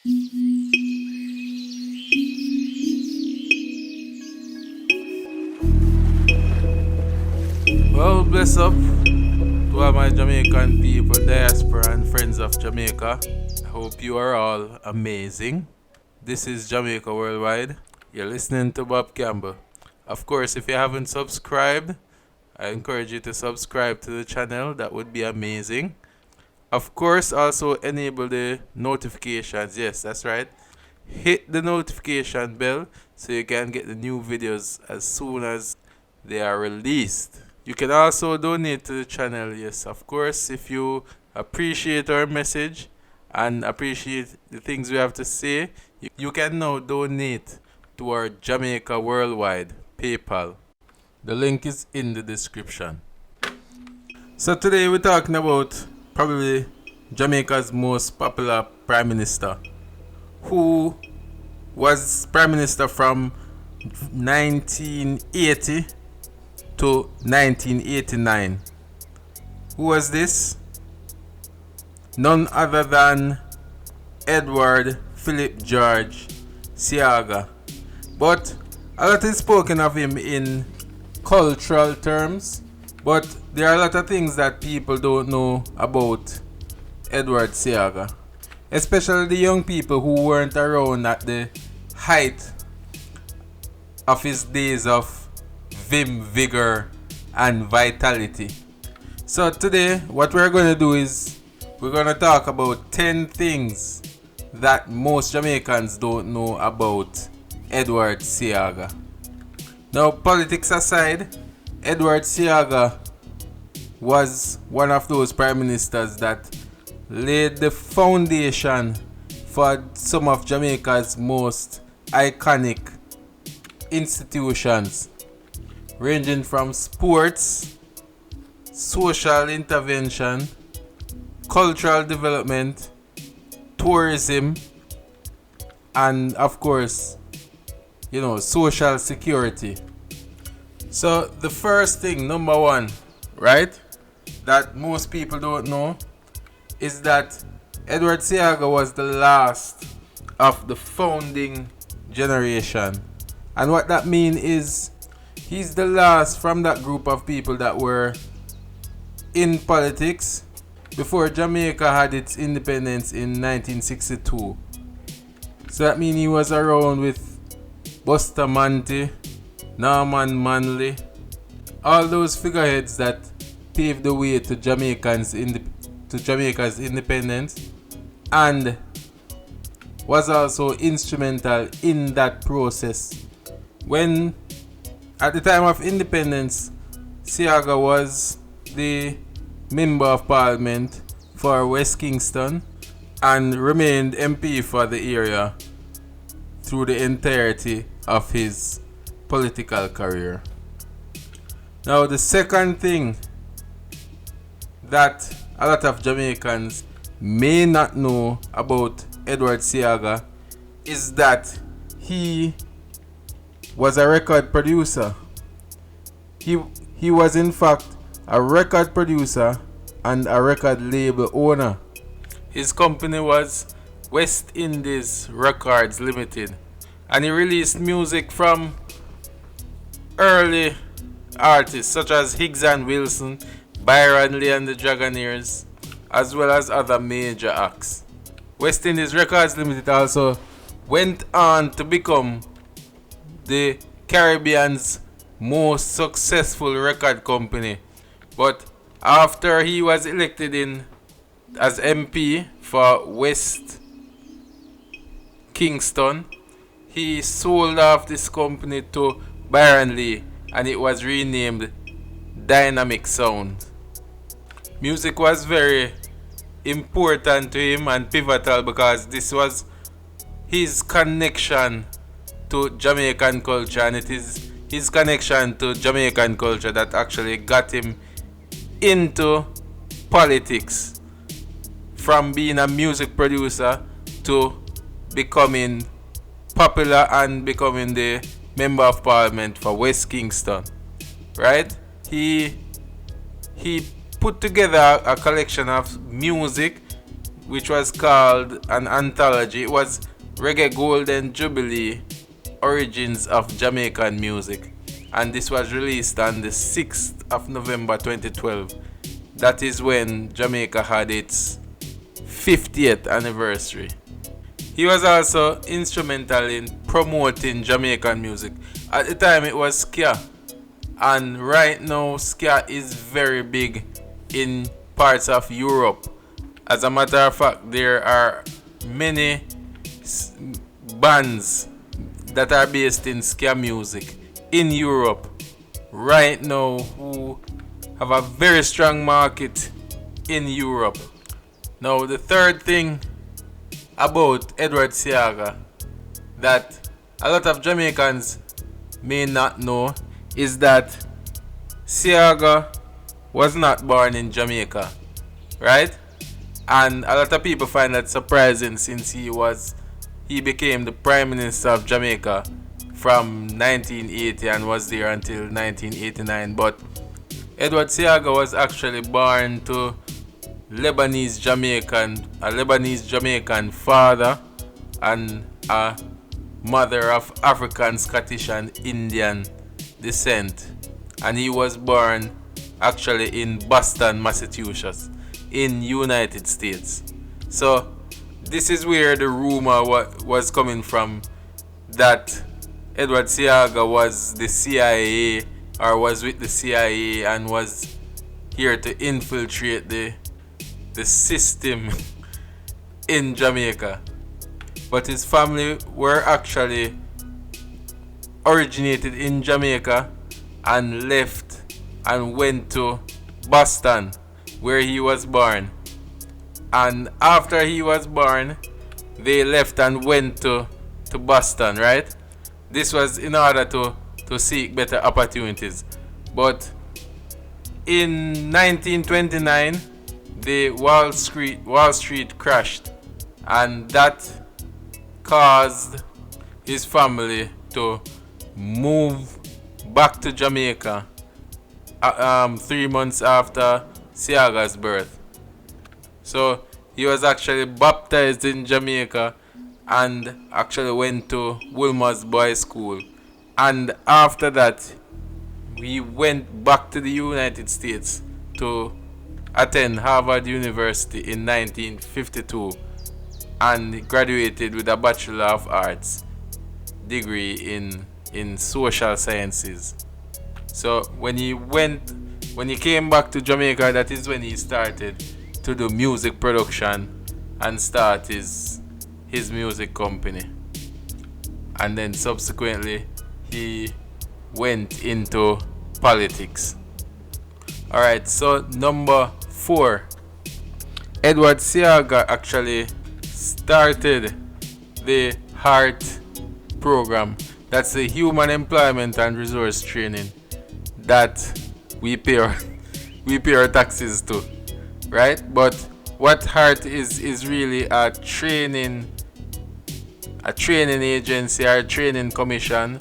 Well, bless up to all my Jamaican people, diaspora, and friends of Jamaica. I hope you are all amazing. This is Jamaica Worldwide. You're listening to Bob Campbell. Of course, if you haven't subscribed, I encourage you to subscribe to the channel. That would be amazing. Of course, also enable the notifications. Yes, that's right. Hit the notification bell so you can get the new videos as soon as they are released. You can also donate to the channel. Yes, of course, if you appreciate our message and appreciate the things we have to say, you can now donate to our Jamaica Worldwide PayPal. The link is in the description. So today we're talking about probably Jamaica's most popular Prime Minister, who was Prime Minister from 1980 to 1989. Who was this? None other than Edward Philip George Seaga. But a lot is spoken of him in cultural terms, but there are a lot of things that people don't know about Edward Seaga, especially the young people who weren't around at the height of his days of vim, vigor, and vitality. So today, what we're going to do is we're going to talk about 10 things that most Jamaicans don't know about Edward Seaga. Now, politics aside, Edward Seaga was one of those prime ministers that laid the foundation for some of Jamaica's most iconic institutions, ranging from sports, social intervention, cultural development, tourism, and of course, social security. So the first thing, number one, right, that most people don't know is that Edward Seaga was the last of the founding generation. And what that means is he's the last from that group of people that were in politics before Jamaica had its independence in 1962. So that means he was around with Bustamante, Norman Manley, all those figureheads that paved the way to Jamaica's independence, and was also instrumental in that process. When at the time of independence, Seaga was the Member of Parliament for West Kingston and remained MP for the area through the entirety of his political career. Now, the second thing that a lot of Jamaicans may not know about Edward Seaga is that he was a record producer. He was in fact a record producer and a record label owner. His company was West Indies Records Limited, and he released music from early artists such as Higgs and Wilson, Byron Lee and the Dragonaires, as well as other major acts. West Indies Records Limited also went on to become the Caribbean's most successful record company. But after he was elected in as MP for West Kingston, he sold off this company to Byron Lee and it was renamed Dynamic Sound. Music was very important to him and pivotal because this was his connection to Jamaican culture, and it is his connection to Jamaican culture that actually got him into politics, from being a music producer to becoming popular and becoming the Member of Parliament for West Kingston. Right? He put together a collection of music which was called an anthology. It was Reggae Golden Jubilee Origins of Jamaican Music, and this was released on the 6th of November 2012. That is when Jamaica had its 50th anniversary. He was also instrumental in promoting Jamaican music. At the time it was ska, and right now ska is very big in parts of Europe. As a matter of fact, there are many bands that are based in ska music in Europe right now who have a very strong market in Europe. Now, the third thing about Edward Seaga that a lot of Jamaicans may not know is that Seaga was not born in Jamaica, right? And a lot of people find that surprising since he became the Prime Minister of Jamaica from 1980 and was there until 1989. But Edward Seaga was actually born to a Lebanese Jamaican father and a mother of African, Scottish and Indian descent. And he was born actually in Boston, Massachusetts, in United States. So this is where the rumor was coming from that Edward Seaga was the CIA or was with the CIA and was here to infiltrate the system in Jamaica. But his family were actually originated in Jamaica and left and went to Boston, where he was born. And after he was born, they left and went to Boston, right? This was in order to seek better opportunities. But in 1929, the Wall Street crashed, and that caused his family to move back to Jamaica 3 months after Seaga's birth. So he was actually baptized in Jamaica and actually went to Wilmer's Boys School. And after that, he went back to the United States to attend Harvard University in 1952 and graduated with a Bachelor of Arts degree in social sciences. So when he came back to Jamaica, that is when he started to do music production and start his music company. And then subsequently he went into politics. Alright, so number 4. Edward Seaga actually started the HEART program. That's the Human Employment and Resource Training that we pay our taxes to, right? But what HEART is really a training agency or a training commission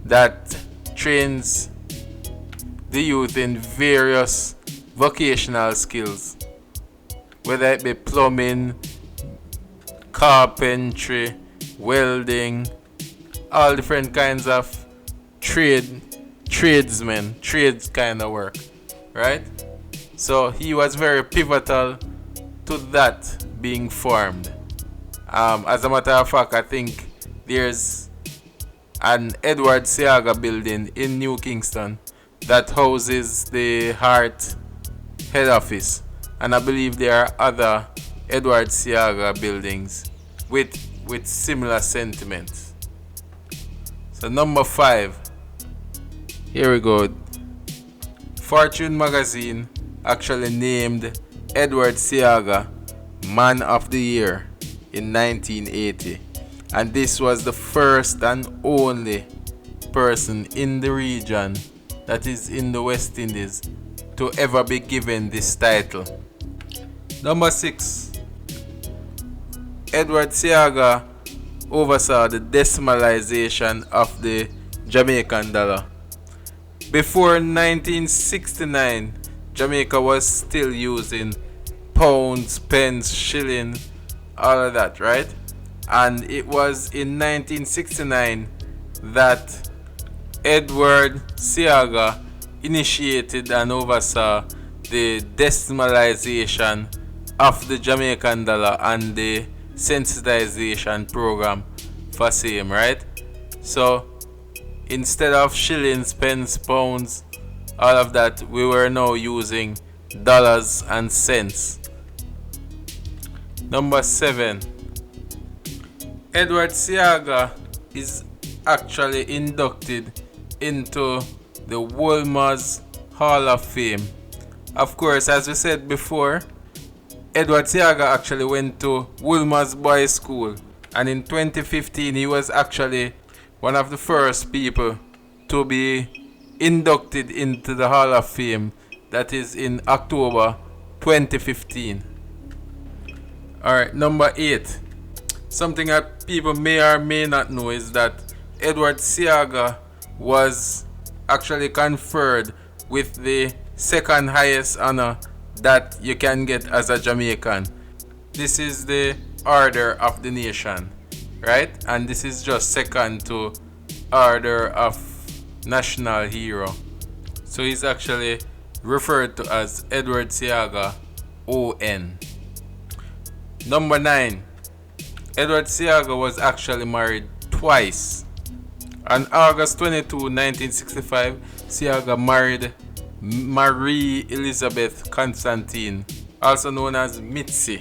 that trains the youth in various vocational skills, whether it be plumbing, carpentry, welding, all different kinds of trades kind of work, right? So he was very pivotal to that being formed. As a matter of fact, I think there's an Edward Seaga building in New Kingston that houses the HEART head office, and I believe there are other Edward Seaga buildings with similar sentiments. So number 5, here we go. Fortune magazine actually named Edward Seaga Man of the Year in 1980, and this was the first and only person in the region, that is in the West Indies, to ever be given this title. Number 6, Edward Seaga oversaw the decimalization of the Jamaican dollar. Before 1969, Jamaica was still using pounds, pence, shilling, all of that, right? And it was in 1969 that Edward Seaga initiated and oversaw the decimalization of the Jamaican dollar and the sensitization program for same, right? So instead of shillings, pence, pounds, all of that, we were now using dollars and cents. Number 7. Edward Seaga is actually inducted into the Wolmer's Hall of Fame. Of course, as we said before, Edward Seaga actually went to Wolmer's Boys School, and in 2015 he was actually one of the first people to be inducted into the Hall of Fame. That is in October 2015. Alright, number 8. Something that people may or may not know is that Edward Seaga was actually conferred with the second highest honor that you can get as a Jamaican. This is the Order of the Nation, right? And this is just second to Order of National Hero. So he's actually referred to as Edward Seaga ON. Number 9. Edward Seaga was actually married twice. On August 22, 1965, Seaga married Marie Elizabeth Constantine, also known as Mitzi,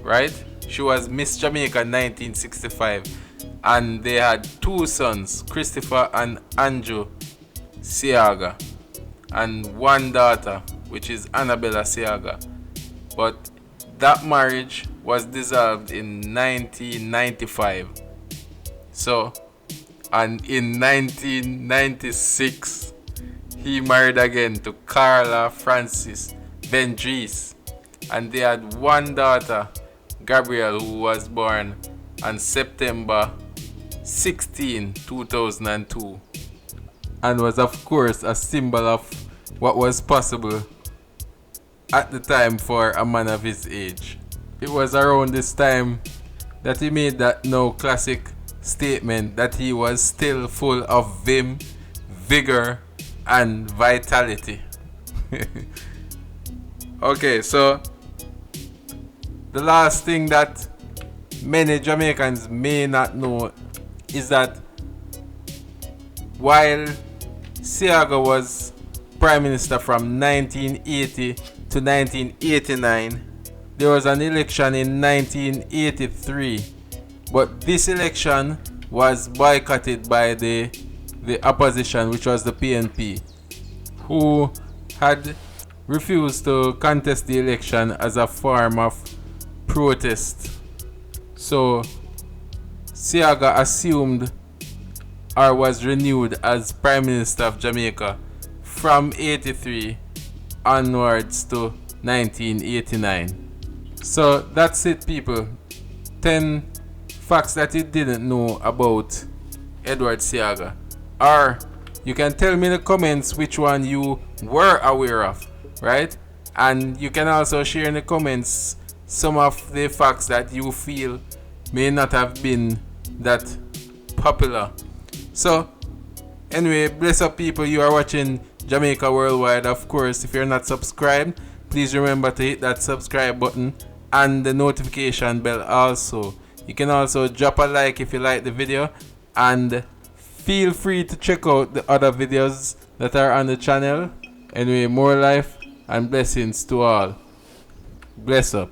right? She was Miss Jamaica 1965, and they had 2 sons, Christopher and Andrew Seaga, and 1 daughter, which is Annabella Seaga. But that marriage was dissolved in 1995. So, and in 1996, he married again to Carla Francis Vendries, and they had 1 daughter, Gabrielle, who was born on September 16, 2002, and was of course a symbol of what was possible at the time for a man of his age. It was around this time that he made that now classic statement that he was still full of vim, vigor, and vitality. Okay, so the last thing that many Jamaicans may not know is that while Seaga was Prime Minister from 1980 to 1989, there was an election in 1983, but this election was boycotted by the opposition, which was the PNP, who had refused to contest the election as a form of protest. So Seaga assumed or was renewed as Prime Minister of Jamaica from 83 onwards to 1989. So that's it, people. 10 facts that you didn't know about Edward Seaga. Or you can tell me in the comments which one you were aware of, right? And you can also share in the comments some of the facts that you feel may not have been that popular. So anyway, bless up, people. You are watching Jamaica Worldwide. Of course, if you're not subscribed, please remember to hit that subscribe button and the notification bell also. You can also drop a like if you like the video, and feel free to check out the other videos that are on the channel. Anyway, more life and blessings to all. Bless up.